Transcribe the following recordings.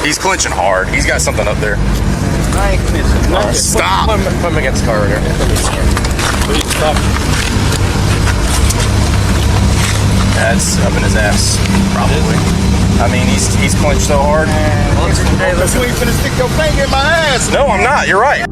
He's clinching hard. He's got something up there. I ain't clinching. Stop. Put him against the car right here. Please stop. That's up in his ass, probably. I mean, he's clenched so hard. Hey, listen. You ain't finna stick your finger in my ass. No, I'm not. You're right.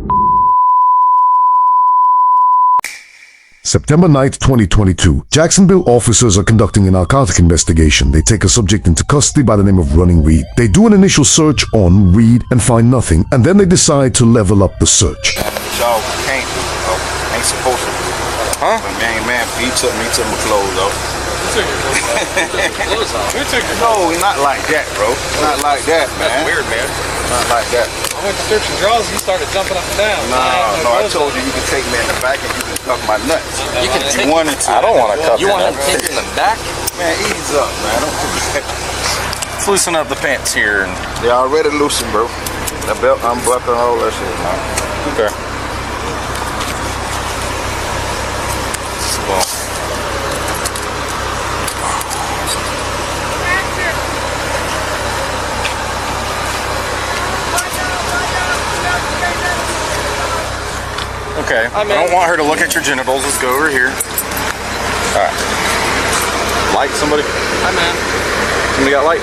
September 9th, 2022. Jacksonville officers are conducting a narcotic investigation. They take a subject into custody by the name of Running Reed. They do an initial search on Reed and find nothing, and then they decide to level up the search. Y'all ain't supposed to. Huh? But man, he took my clothes off. You took your clothes off. You took your No, not like that, bro. Not like that, man. That's weird, man. Not like that. I went to searching drawers and you started jumping up and down. No, I told you can take me in the back and you can cuff my nuts. You can If you wanted to. I don't want to cuff You your want to nuts. take in the back? Man, ease up, man. Don't do that. Let's loosen up the pants here. And They already loosened, bro. The belt unbuckled, all that shit, man. okay. Well, okay. I don't want her to look at your genitals. Let's go over here. All right. Light, somebody? Hi, man. Somebody got light?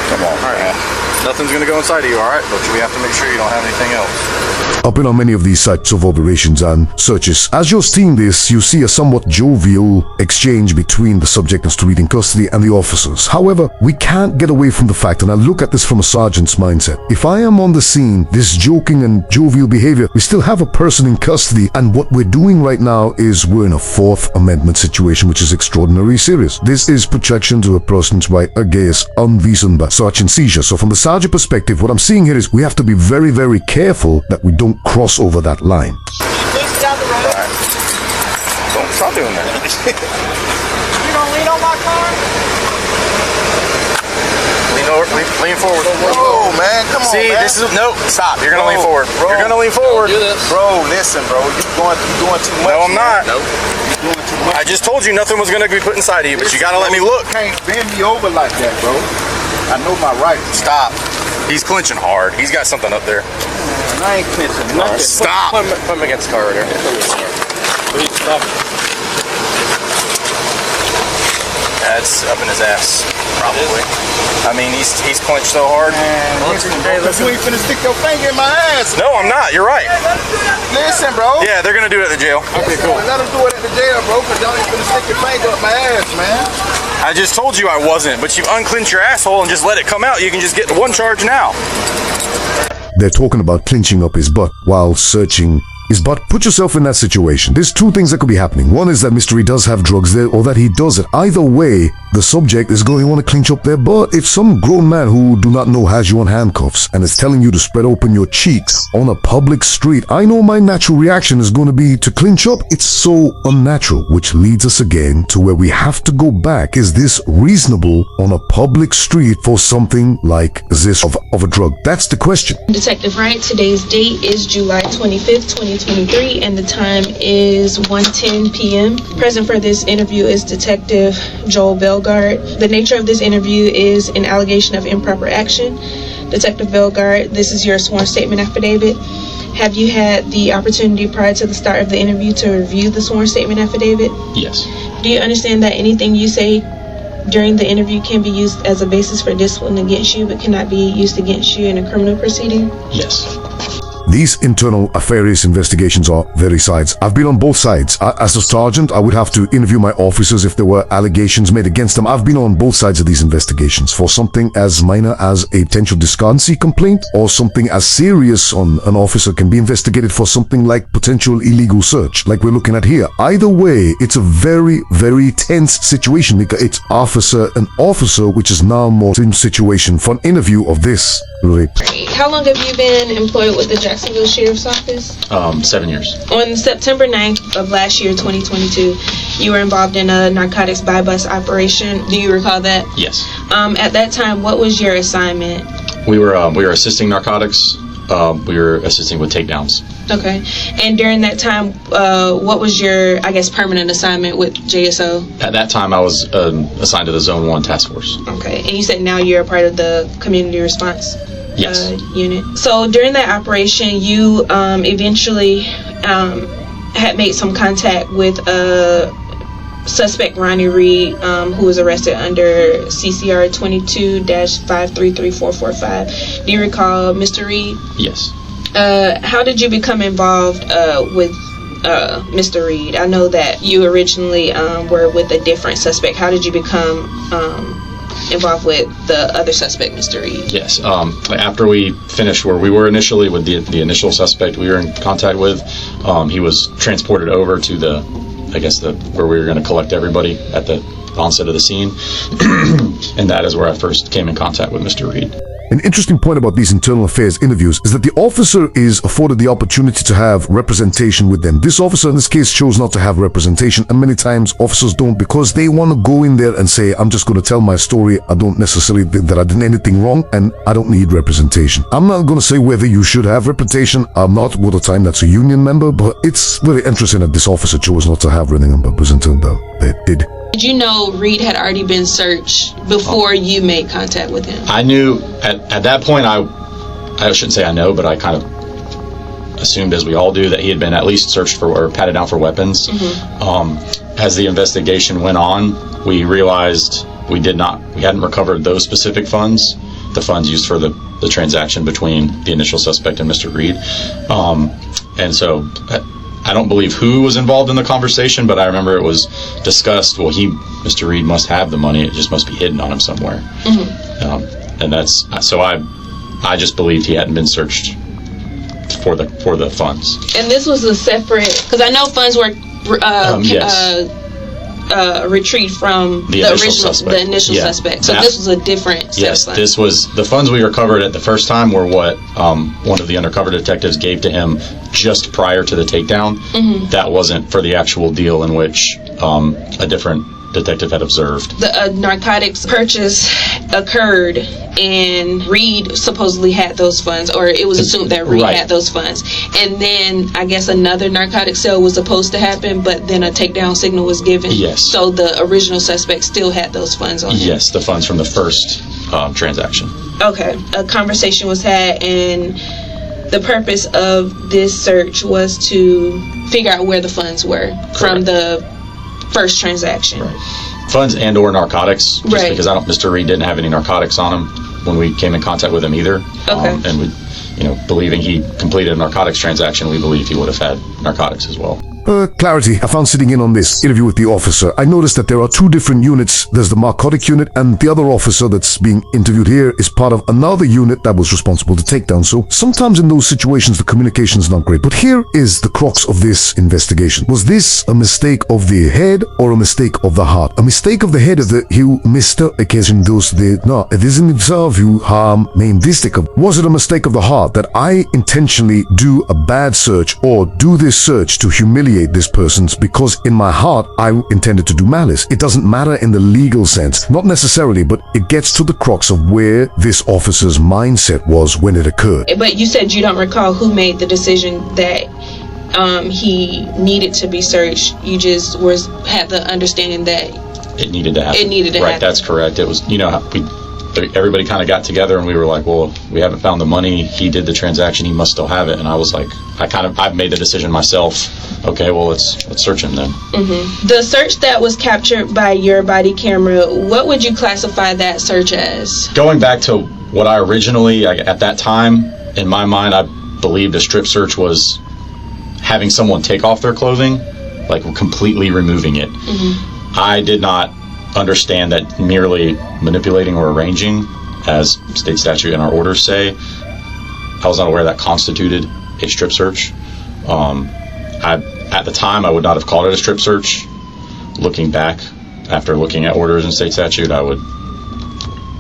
Come on. All right. Nothing's gonna go inside of you, all right? But we have to make sure you don't have anything else. Up in on many of these sites of operations and searches. As you're seeing this, you see a somewhat jovial exchange between the subject and street in custody and the officers. However, we can't get away from the fact, and I look at this from a sergeant's mindset. If I am on the scene, this joking and jovial behavior, we still have a person in custody, and what we're doing right now is we're in a Fourth Amendment situation, which is extraordinarily serious. This is protection to a person's right against unreasonable search and seizure. So from the sergeant perspective, what I'm seeing here is we have to be very, very careful that we don't cross over that line. Please down the road. All right. Don't stop doing that. You gonna lean on my car? Lean forward. Bro, man, come on, See, man. this is no. Stop. You're gonna lean forward. Bro. You're gonna lean forward. Do this. Bro, listen, bro. You doing too much. No, I'm not. Nope. You doing too much. I just told you nothing was gonna be put inside of you, but you gotta let me look. You can't bend me over like that, bro. I know my rights. Stop. He's clinching hard. He's got something up there. Man, I ain't clinching nothing. Stop. Put him against the car right here. Please stop. That's up in his ass, probably. I mean, he's clenched so hard. Hey, listen. You ain't finna stick your finger in my ass. No, I'm not. You're right. Listen, bro. Yeah, they're gonna do it at the jail. Okay, cool. Let them do it at the jail, bro, because y'all ain't finna stick your finger up my ass, man. I just told you I wasn't, but you unclench your asshole and just let it come out. You can just get the one charge now. They're talking about clinching up his butt while searching his butt. Put yourself in that situation. There's two things that could be happening. One is that Mr. Reed does have drugs there, or that he does it. Either way, the subject is going to want to clinch up their butt. If some grown man who do not know has you on handcuffs and is telling you to spread open your cheeks on a public street, I know my natural reaction is going to be to clinch up. It's so unnatural, which leads us again to where we have to go back. Is this reasonable on a public street for something like this of a drug? That's the question. Detective Wright, today's date is July 25th, 2023, and the time is 1:10 p.m. Present for this interview is Detective Joel Belgard. The nature of this interview is an allegation of improper action. Detective Belgard, this is your sworn statement affidavit. Have you had the opportunity prior to the start of the interview to review the sworn statement affidavit? Yes. Do you understand that anything you say during the interview can be used as a basis for discipline against you, but cannot be used against you in a criminal proceeding? Yes. These internal affairs investigations are very sides. I've been on both sides. As a sergeant, I would have to interview my officers if there were allegations made against them. I've been on both sides of these investigations. For something as minor as a potential discordancy complaint, or something as serious on an officer can be investigated for something like potential illegal search, like we're looking at here. Either way, it's a very, very tense situation because it's officer and officer, which is now more in situation for an interview of this rape. How long have you been employed with the Jacksonville Sheriff's Office? 7 years. On September 9th of last year, 2022, you were involved in a narcotics buy-bust operation. Do you recall that? Yes. At that time, what was your assignment? We were assisting narcotics. We were assisting with takedowns. Okay. And during that time, what was your, I guess, permanent assignment with JSO? At that time, I was assigned to the Zone 1 task force. Okay. And you said now you're a part of the community response? Yes. unit. So during that operation, you eventually had made some contact with suspect Ronnie Reed, who was arrested under CCR 22-533445. Do you recall Mr. Reed? Yes. How did you become involved with Mr. Reed? I know that you originally were with a different suspect. How did you become involved with the other suspect, Mr. Reed? Yes. After we finished where we were initially with the initial suspect we were in contact with, he was transported over to where we were going to collect everybody at the onset of the scene. And that is where I first came in contact with Mr. Reed. An interesting point about these internal affairs interviews is that the officer is afforded the opportunity to have representation with them. This officer in this case chose not to have representation, and many times officers don't because they want to go in there and say, I'm just going to tell my story. I don't necessarily think that I did anything wrong and I don't need representation. I'm not going to say whether you should have representation. I'm not all the time that's a union member, but it's very interesting that this officer chose not to have running representation though. They did. Did you know Reed had already been searched before you made contact with him? I knew at that point, I shouldn't say I know, but I kind of assumed, as we all do, that he had been at least searched for or patted down for weapons. As the investigation went on, we realized we hadn't recovered those specific funds, the funds used for the transaction between the initial suspect and Mr. Reed. And so I don't believe who was involved in the conversation, but I remember it was discussed, well, Mr. Reed must have the money, it just must be hidden on him somewhere. And so I just believed he hadn't been searched for the funds. And this was a separate, because I know funds were retrieved from the initial suspect. So this was a different set of funds. This was the funds we recovered at the first time were what one of the undercover detectives gave to him just prior to the takedown. That wasn't for the actual deal in which a different detective had observed. The narcotics purchase occurred and Reed supposedly had those funds, or it was assumed that Reed had those funds. And then I guess another narcotic sale was supposed to happen, but then a takedown signal was given. Yes. So the original suspect still had those funds on him. Yes, the funds from the first transaction. Okay. A conversation was had, and the purpose of this search was to figure out where the funds were from the first transaction. Funds and or narcotics, just because Mr. Reed didn't have any narcotics on him when we came in contact with him either. And we, believing he completed a narcotics transaction, we believe he would have had narcotics as well. Clarity. I found sitting in on this interview with the officer, I noticed that there are two different units. There's the narcotic unit, and the other officer that's being interviewed here is part of another unit that was responsible to take down. So sometimes in those situations, the communication is not great. But here is the crux of this investigation. Was this a mistake of the head or a mistake of the heart? A mistake of the head is that you Mr. Occasion does the no, it isn't observe you harm main mistake of. Was it a mistake of the heart that I intentionally do a bad search or do this search to humiliate this person's because in my heart I intended to do malice? It doesn't matter in the legal sense, not necessarily, but it gets to the crux of where this officer's mindset was when it occurred. But you said you don't recall who made the decision that he needed to be searched. You just had the understanding that it needed to happen. Right, that's correct. It was, everybody kind of got together and we were like, well, we haven't found the money. He did the transaction. He must still have it. And I was like, I've made the decision myself. Okay, well, let's search him then. The search that was captured by your body camera, what would you classify that search as? Going back to what I originally, at that time, in my mind, I believed a strip search was having someone take off their clothing, like completely removing it. I did not understand that merely manipulating or arranging, as state statute and our orders say, I was not aware that constituted a strip search. At the time, I would not have called it a strip search. Looking back, after looking at orders and state statute, I would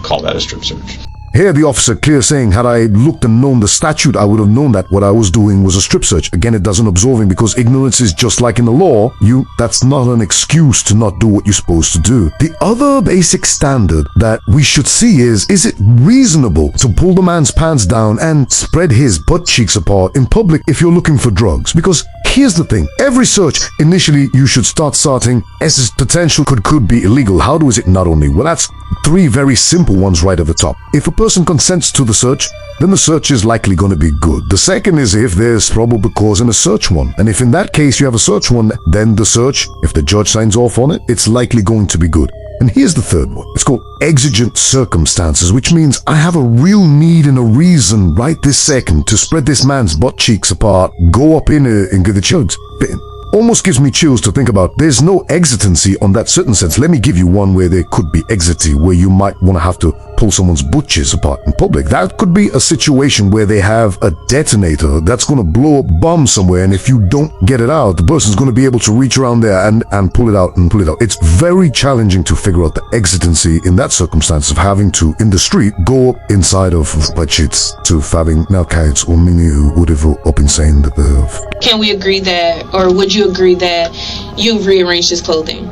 call that a strip search. Here the officer clear saying, had I looked and known the statute, I would have known that what I was doing was a strip search. Again, it doesn't absolve him because ignorance is just like in the law. That's not an excuse to not do what you're supposed to do. The other basic standard that we should see is it reasonable to pull the man's pants down and spread his butt cheeks apart in public if you're looking for drugs? Because Here's the thing. Every search, initially you should start starting as its potential could be illegal. How is it not only? Well, that's three very simple ones right at the top. If a person consents to the search, then the search is likely going to be good. The second is if there's probable cause in a search warrant. And if in that case you have a search warrant, then the search, if the judge signs off on it, it's likely going to be good. And here's the third one. It's called exigent circumstances, which means I have a real need and a reason right this second to spread this man's butt cheeks apart, go up in and get the chills. Almost gives me chills to think about. There's no exitancy on that certain sense. Let me give you one where there could be exitancy, where you might want to have to pull someone's butches apart in public. That could be a situation where they have a detonator that's going to blow up bomb somewhere, and if you don't get it out, the person's going to be able to reach around there and pull it out. It's very challenging to figure out the exitancy in that circumstance of having to, in the street, go up inside of budgets to having narcotics or mini whatever up insane that they have. Can we agree that, or would you agree that you rearranged his clothing?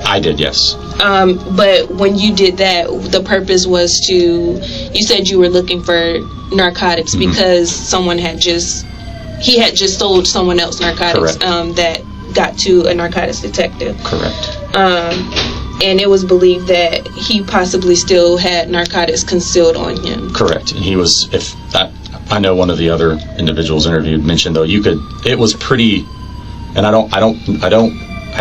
I did, yes. But when you did that, the purpose was to, you said you were looking for narcotics because someone had just sold someone else narcotics. Correct. That got to a narcotics detective. Correct. And it was believed that he possibly still had narcotics concealed on him. Correct. And he was, I know one of the other individuals interviewed mentioned though, it was pretty, and I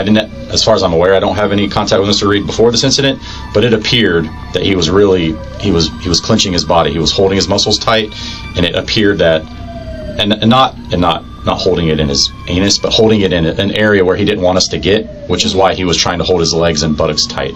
didn't, as far as I'm aware, I don't have any contact with Mr. Reed before this incident, but it appeared that he was clenching his body. He was holding his muscles tight, and it appeared that, and not holding it in his anus, but holding it in an area where he didn't want us to get, which is why he was trying to hold his legs and buttocks tight.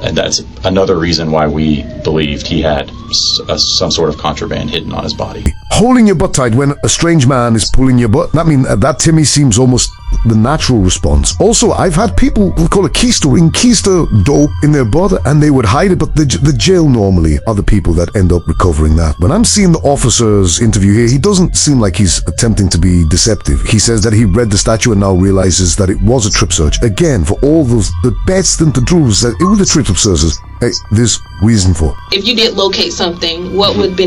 And that's another reason why we believed he had some sort of contraband hidden on his body. Holding your butt tight when a strange man is pulling your butt, that to me seems almost the natural response. Also, I've had people who call it keister dope in their butt, and they would hide it, but the jail normally are the people that end up recovering that. When I'm seeing the officer's interview here, he doesn't seem like he's attempting to be deceptive. He says that he read the statute and now realizes that it was a trip search. Again, for all the best and the truths that it was a trip search. Hey, there's reason for. If you did locate something, what would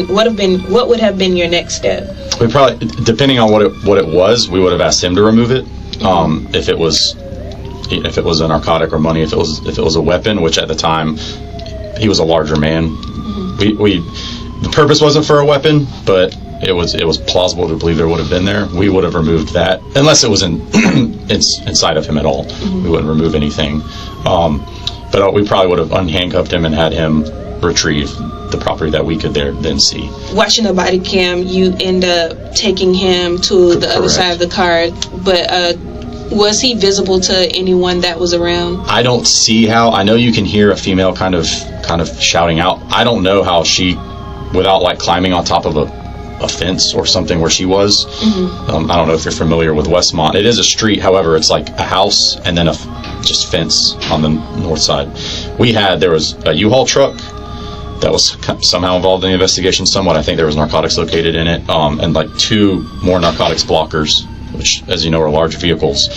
have been your next step? We probably, depending on what it was, we would have asked him to remove it. If it was a narcotic or money, if it was a weapon, which at the time he was a larger man. The purpose wasn't for a weapon, but it was plausible to believe there would have been there. We would have removed that unless it was inside of him at all. We wouldn't remove anything. But we probably would have unhandcuffed him and had him retrieve the property that we could then see. Watching the body cam, you end up taking him to the other side of the car, but was he visible to anyone that was around? I don't see how. I know you can hear a female kind of shouting out. I don't know how she, without like climbing on top of a fence or something where she was. I don't know if you're familiar with Westmont. It is a street, however, it's like a house and then just fence on the north side. There was a U-Haul truck that was somehow involved in the investigation somewhat. I think there was narcotics located in it, and like 2 more narcotics blockers, which, as you know, are large vehicles.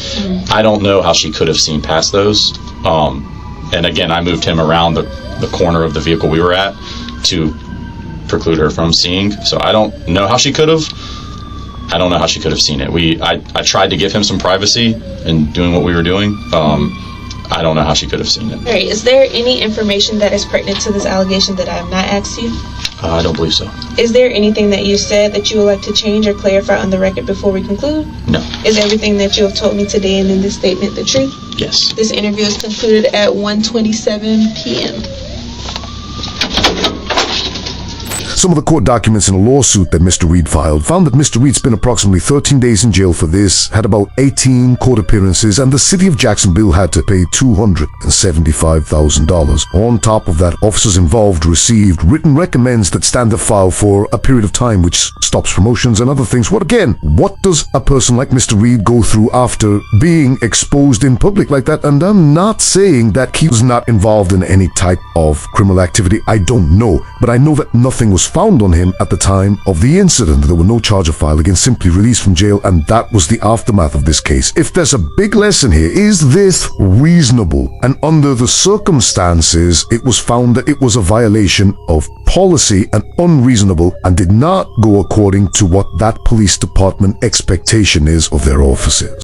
I don't know how she could have seen past those. And again, I moved him around the corner of the vehicle we were at to preclude her from seeing. So I don't know how she could have. I don't know how she could have seen it. I tried to give him some privacy in doing what we were doing. I don't know how she could have seen it. All right. Is there any information that is pertinent to this allegation that I have not asked you? I don't believe so. Is there anything that you said that you would like to change or clarify on the record before we conclude? No. Is everything that you have told me today and in this statement the truth? Yes. This interview is concluded at 1:27 p.m. Some of the court documents in a lawsuit that Mr. Reed filed found that Mr. Reed spent approximately 13 days in jail for this, had about 18 court appearances, and the city of Jacksonville had to pay $275,000. On top of that, officers involved received written recommends that stand the file for a period of time, which stops promotions and other things. What does a person like Mr. Reed go through after being exposed in public like that? And I'm not saying that he was not involved in any type of criminal activity. I don't know, but I know that nothing was found on him at the time of the incident. There were no charges filed against, simply released from jail, and that was the aftermath of this case. If there's a big lesson here, is this reasonable? And under the circumstances, it was found that it was a violation of policy and unreasonable, and did not go according to what that police department expectation is of their officers.